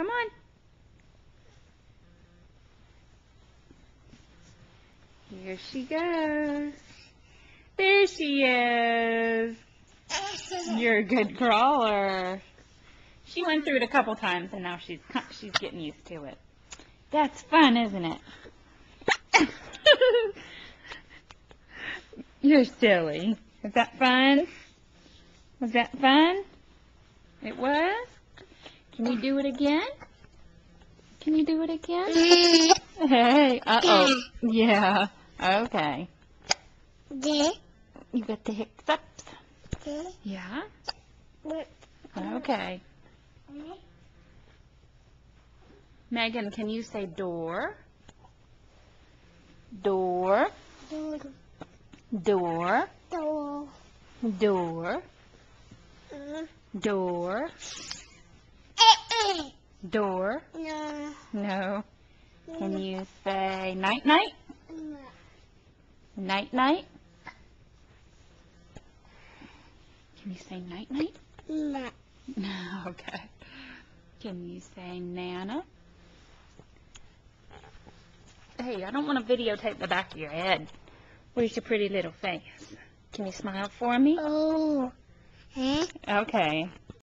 Come on. Here she goes. There she is. You're a good crawler. She went through it a couple times and now she's getting used to it. That's fun, isn't it? You're silly. Was that fun? Was that fun? It was? Can you do it again? Can you do it again? Hey, uh-oh. Yeah, okay. You got the hiccups? Yeah? Okay. Megan, can you say door? Door. Door. Door. Door. Door. No. Can you say night night? Night night? Can you say night night? No. Okay. Can you say Nana? Hey, I don't want to videotape the back of your head. Where's your pretty little face? Can you smile for me? Oh. Okay.